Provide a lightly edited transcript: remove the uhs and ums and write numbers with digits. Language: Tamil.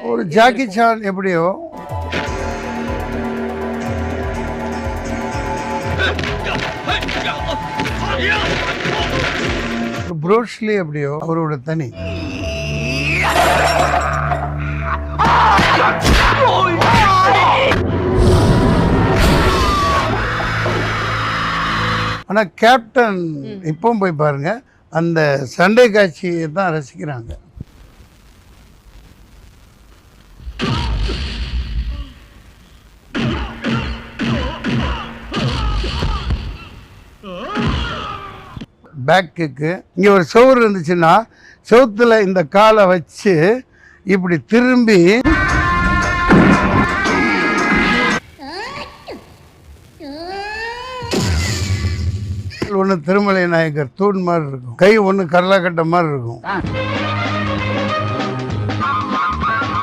ஒரு ஜாக்கி சான் எப்படியோ, ப்ரூஸ்லி எப்படியோ அவரோட தனி. ஆனால் கேப்டன் இப்பவும் போய் பாருங்க, அந்த சண்டை காட்சியை தான் ரசிக்கிறாங்க. பேக்குக்கு இங்கே ஒரு செவுறு இருந்துச்சுன்னா செவுத்துல இந்த காலை வச்சு இப்படி திரும்பி ஒன்று திருமலை நாயக்கர் தூண் மாதிரி இருக்கும், கை ஒன்று கடலை கட்ட மாதிரி இருக்கும்.